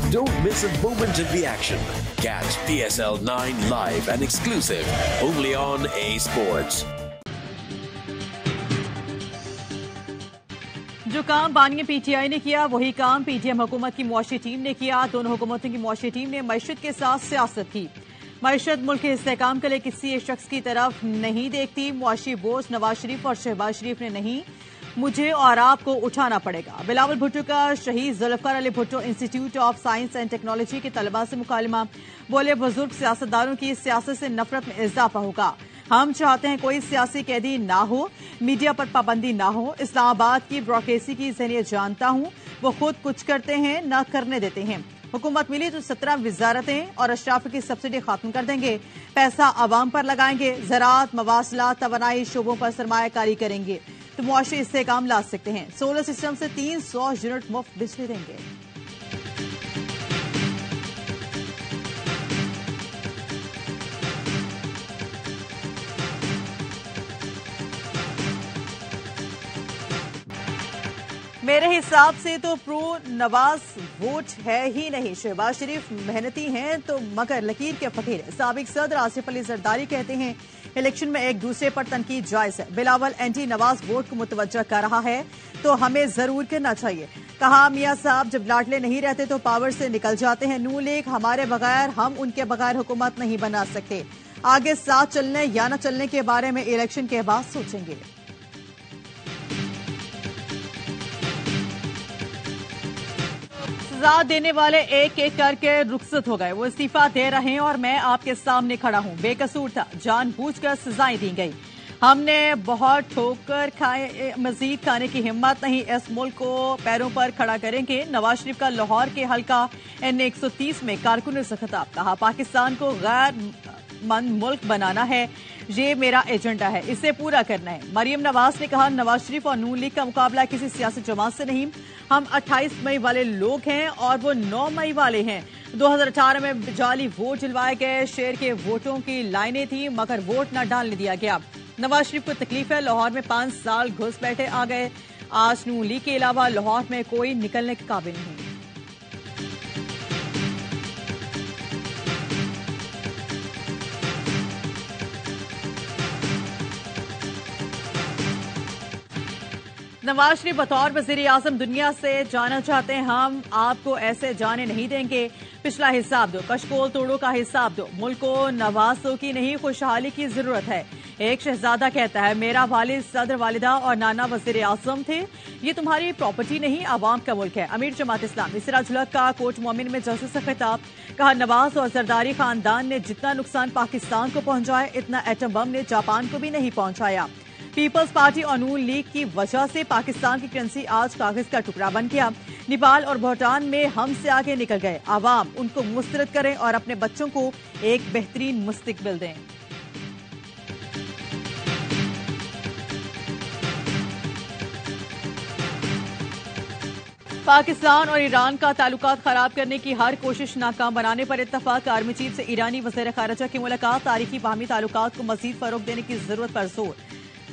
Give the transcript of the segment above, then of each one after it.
Don't miss a moment of the action. Catch PSL 9 live and exclusive only on A Sports. जो काम बानिया PTI ने किया वही काम पीटीएम हुकूमत की मुआशी टीम ने किया। दोनों हुकूमतों की मुआशी टीम ने मईशत के साथ सियासत की। मईशत मुल्क के इस्तेहकाम के लिए किसी एक शख्स की तरफ नहीं देखती। मुआशी बोझ नवाज शरीफ और शहबाज शरीफ ने नहीं, मुझे और आपको उठाना पड़ेगा। बिलावल भुट्टो का Shaheed Zulfikar Ali Bhutto institute of science and technology के तलबा से मुकालमा। बोले, बुजुर्ग सियासतदारों की सियासत से नफरत में इजाफा होगा। हम चाहते हैं कोई सियासी कैदी ना हो, मीडिया पर पाबंदी ना हो। इस्लामाबाद की ब्यूरोक्रेसी की ज़हनियत जानता हूं, वो खुद कुछ करते हैं न करने देते हैं। हुकूमत मिली तो 17 वजारतें और अशराफ की सब्सिडी खत्म कर देंगे। पैसा आवाम पर लगाएंगे। ज़राअत, मवासलात, तवानाई शोबों पर सरमायाकारी करेंगे तो मुआशी इस्तेहकाम ला सकते हैं। सोलर सिस्टम से 300 यूनिट मुफ्त बिजली देंगे। मेरे हिसाब से तो प्रो नवाज वोट है ही नहीं। शहबाज शरीफ मेहनती हैं तो मगर लकीर के फकीर। साबिक सदर आसिफ अली जरदारी कहते हैं इलेक्शन में एक दूसरे पर तनकीद जायज है। बिलावल एंटी नवाज वोट को मुतवज्जा कर रहा है तो हमें जरूर करना चाहिए। कहा, मियां साहब जब लाडले नहीं रहते तो पावर से निकल जाते हैं। नू लीग हमारे बगैर, हम उनके बगैर हुकूमत नहीं बना सकते। आगे साथ चलने या न चलने के बारे में इलेक्शन के बाद सोचेंगे। सजा देने वाले एक एक करके रुखसत हो गए। वो इस्तीफा दे रहे हैं और मैं आपके सामने खड़ा हूं। बेकसूर था, जानबूझकर सजाएं दी गई। हमने बहुत ठोकर खाए, मजीद खाने की हिम्मत नहीं। इस मुल्क को पैरों पर खड़ा करेंगे। नवाज शरीफ का लाहौर के हल्का N130 में कारकुन से खिताब। कहा, पाकिस्तान को गैर मंद मुल्क बनाना है, ये मेरा एजेंडा है, इसे पूरा करना है। मरियम नवाज ने कहा, नवाज शरीफ और नून लीग का मुकाबला किसी सियासी जमात से नहीं। हम 28 मई वाले लोग हैं और वो 9 मई वाले हैं। 2018 में जाली वोट दिलवाए गए। शेर के वोटों की लाइनें थी मगर वोट न डालने दिया गया। नवाज शरीफ को तकलीफ है। लाहौर में 5 साल घुस बैठे आ गए। आज नून लीग के अलावा लाहौर में कोई निकलने के काबिल नहीं। नवाज शरीफ बतौर वजीर आजम दुनिया से जाना चाहते हैं। हम आपको ऐसे जाने नहीं देंगे। पिछला हिसाब दो, कशकोल तोड़ो का हिसाब दो। मुल्क को नवाजों की नहीं खुशहाली की जरूरत है। एक शहजादा कहता है, मेरा वालिद, सदर, वालिदा और नाना वजीर आजम थे। ये तुम्हारी प्रॉपर्टी नहीं, आवाम का मुल्क है। अमीर जमात इस्लामी सिराज हुल हक का कोर्ट मोमिन में जल्से से खिताब। कहा, नवाज और जरदारी खानदान ने जितना नुकसान पाकिस्तान को पहुंचाया इतना एटम बम ने जापान को भी नहीं पहुंचाया। पीपल्स पार्टी और नून लीग की वजह से पाकिस्तान की करेंसी आज कागज का टुकड़ा बन गया। नेपाल और भूटान में हमसे आगे निकल गए। आवाम उनको मुस्तरद करें और अपने बच्चों को एक बेहतरीन मुस्तकबिल दें। पाकिस्तान और ईरान का ताल्लुकात खराब करने की हर कोशिश नाकाम बनाने पर इत्तफाक। आर्मी चीफ से ईरानी वज़ीर ख़ारिजा की मुलाकात। तारीखी बाहमी ताल्लुकात को मजीद फरोग देने की जरूरत पर जोर।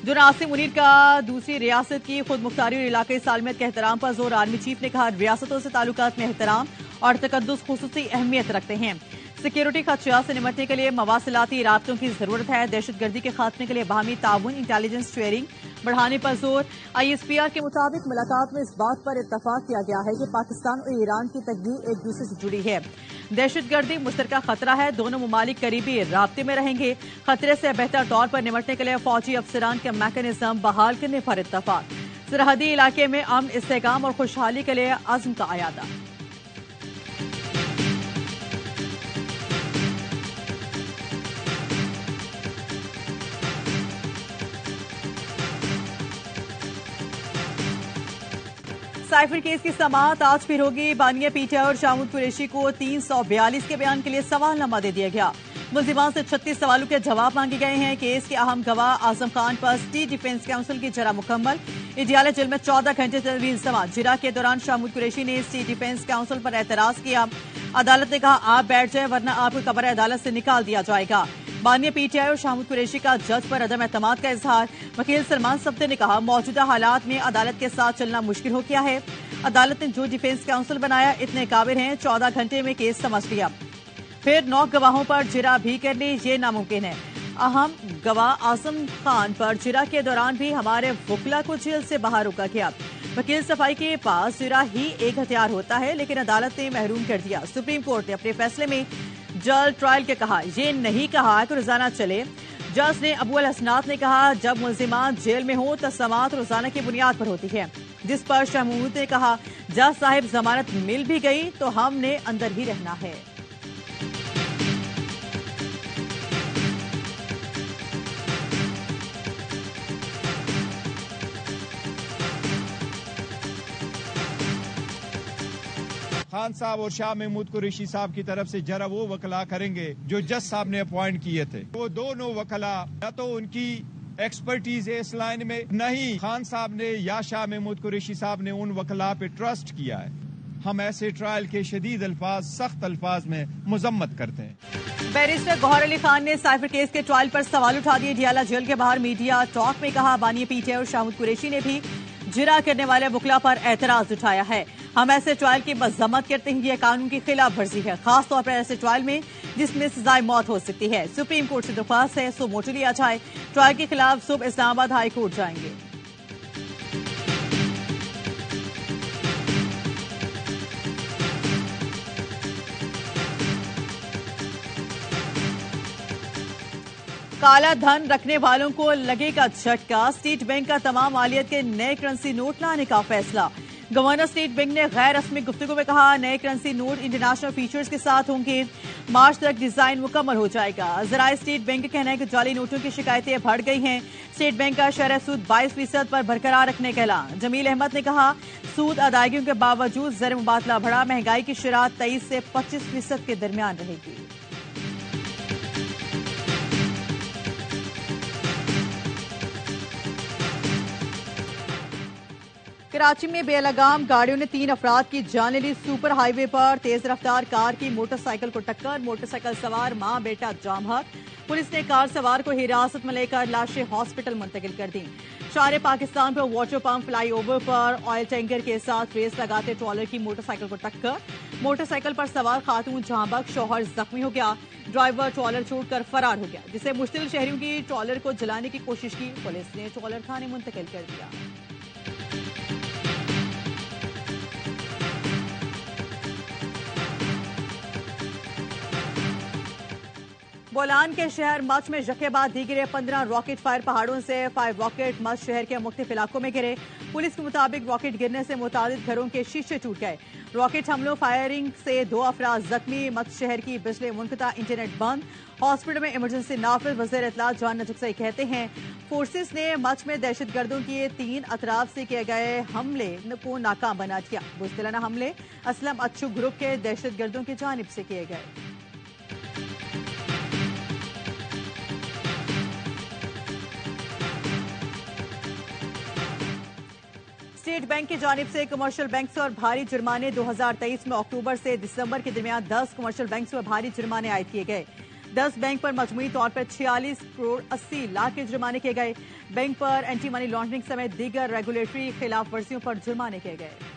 जो नासिम मुनीर का दूसरी रियासत की खुद मुख्तारी और इलाकाई सालमियत के एहतराम पर जोर। आर्मी चीफ ने कहा, रियासतों से ताल्लुकात में एहतराम और तकद्दुस खुसूसी अहमियत रखते हैं। सिक्योरिटी खदशात से निपटने के लिए मवासिलाती राब्तों की जरूरत है। दहशतगर्दी के खात्मे के लिए बाहमी ताउन, इंटेलिजेंस शेयरिंग बढ़ाने पर जोर। ISPR के मुताबिक मुलाकात में इस बात पर इत्तफाक किया गया है कि पाकिस्तान और ईरान की तकदीर एक दूसरे से जुड़ी है। दहशतगर्दी मुश्तरका खतरा है। दोनों ममालिक करीबी राब्ते में रहेंगे। खतरे से बेहतर तौर पर निपटने के लिए फौजी अफसरान के मैकेनिज्म बहाल करने पर इत्तफाक। सरहदी इलाके में अमन, इस्तेहकाम और खुशहाली के लिए अज़्म का अयादा। साइफर केस की समाअत आज फिर होगी। बानिया पीटीआई और शाहमूद कुरैशी को 342 के बयान के लिए सवालनामा दे दिया गया। मुल्जिमान से 36 सवालों के जवाब मांगे गए हैं। केस के अहम गवाह आजम खान पर स्टेट डिफेंस काउंसिल की जरा मुकम्मल। इडियाला जेल में 14 घंटे तवील समाअत। जिरा के दौरान शाहमूद कुरैशी ने स्टेट डिफेंस काउंसिल पर एतराज किया। अदालत ने कहा, आप बैठ जाए वरना आपको कब्र अदालत से निकाल दिया जाएगा। बानिया पीटीआई और शाहमूद कुरैशी का जज पर अदम एतमाद का इजहार। वकील सलमान सब्ते ने कहा, मौजूदा हालात में अदालत के साथ चलना मुश्किल हो गया है। अदालत ने जो डिफेंस काउंसिल बनाया इतने काबिल हैं, 14 घंटे में केस समझ लिया। फिर 9 गवाहों पर जिरा भी कर ली, ये नामुमकिन है। अहम गवाह आजम खान पर जिरा के दौरान भी हमारे वकीला को जेल से बाहर रोका गया। वकील सफाई के पास जिरा ही एक हथियार होता है, लेकिन अदालत ने महरूम कर दिया। सुप्रीम कोर्ट ने अपने फैसले में जल्द ट्रायल के कहा, ये नहीं कहा कि रोजाना चले। जज ने अबुल हसनात ने कहा, जब मुल्जिमान जेल में हो तो समाअत रोजाना की बुनियाद पर होती है, जिस पर शाह महमूद ने कहा, जज साहिब जमानत मिल भी गई तो हमने अंदर ही रहना है। खान साहब और शाह महमूद कुरैशी साहब की तरफ से जरा वो वकला करेंगे जो जज साहब ने अपॉइंट किए थे। वो दोनों वकला या तो उनकी एक्सपर्टीज है इस लाइन में, नहीं खान साहब ने या शाह महमूद कुरैशी साहब ने उन वकला पे ट्रस्ट किया है। हम ऐसे ट्रायल के शदीद अल्फाज, सख्त अल्फाज में मुजम्मत करते हैं। बैरिस्टर गौहर अली खान ने साइफर केस के ट्रायल पर सवाल उठा दिए। डियाला जेल के बाहर मीडिया टॉक में कहा, बानी पीटीआई और शाह कुरैशी ने भी जिरा करने वाले वकला पर एतराज उठाया है। हम ऐसे ट्रायल की मजम्मत करते हैं, यह कानून की खिलाफ वर्जी है, खासतौर पर ऐसे ट्रायल में जिसमें सजाए मौत हो सकती है। सुप्रीम कोर्ट से दरख्वास्त है सो मोटो लिया जाए। ट्रायल के खिलाफ सुबह इस्लामाबाद हाई कोर्ट जाएंगे। काला धन रखने वालों को लगेगा झटका। स्टेट बैंक का तमाम मालियत के नए करेंसी नोट लाने का फैसला। गवर्नर स्टेट बैंक ने गैर रस्मी गुफ्तगू में कहा, नए करेंसी नोट इंटरनेशनल फीचर्स के साथ होंगे। मार्च तक डिजाइन मुकम्मल हो जाएगा। जराए स्टेट बैंक का कहना है कि जाली नोटों की शिकायतें बढ़ गई हैं। स्टेट बैंक का शरह सूद 22% पर बरकरार रखने का ऐलान। जमील अहमद ने कहा, सूद अदायगियों के बावजूद ज़र मुबादला बढ़ा। महंगाई की शरह 23 से 25% के दरमियान रहेगी। कराची में बेलगाम गाड़ियों ने 3 अफराद की जान ली। सुपर हाईवे पर तेज रफ्तार कार की मोटरसाइकिल को टक्कर, मोटरसाइकिल सवार मां बेटा जामहक। पुलिस ने कार सवार को हिरासत में लेकर लाशें हॉस्पिटल मुंतकिल कर दी। शार पाकिस्तान पर वाटर पंप फ्लाईओवर पर ऑयल टैंकर के साथ रेस लगाते ट्रॉलर की मोटरसाइकिल को टक्कर, मोटरसाइकिल पर सवार खातून जामहक शौहर जख्मी हो गया। ड्राइवर ट्रॉलर छोड़कर फरार हो गया, जिससे मुश्तिल शहरियों की ट्रॉलर को जलाने की कोशिश की। पुलिस ने ट्रॉलर थाने मुंतकिल कर दिया। बोलान के शहर मच में जखे बाद दी गिरे 15 रॉकेट फायर पहाड़ों से 5 रॉकेट मच शहर के मुख्तलिफ इलाकों में गिरे। पुलिस के मुताबिक रॉकेट गिरने से मुताबिक घरों के शीशे टूट गए। रॉकेट हमलों फायरिंग से 2 अफराद जख्मी। मच शहर की बिजली मुनक़ता, इंटरनेट बंद। हॉस्पिटल में इमरजेंसी नाफिज। वज़ीर इत्तला जान नजकसई कहते हैं, फोर्सेस ने मच में दहशतगर्दों के 3 अतराफ से किए गए हमले को नाकाम बना दिया। बुज़दिलाना हमले असलम अच्छू ग्रुप के दहशतगर्दों की जानिब से किए गए। स्टेट बैंक की जानिब से कमर्शियल बैंक से और भारी जुर्माने 2023 में अक्टूबर से दिसंबर के दरमियान 10 कमर्शियल बैंक पर भारी जुर्माने आयद किए गए। 10 बैंक पर मजमूई तौर पर 46 करोड़ 80 लाख के जुर्माने किए गए। बैंक पर एंटी मनी लॉन्ड्रिंग समेत दीगर रेगुलेटरी खिलाफ वर्जियों पर जुर्माने किए गए।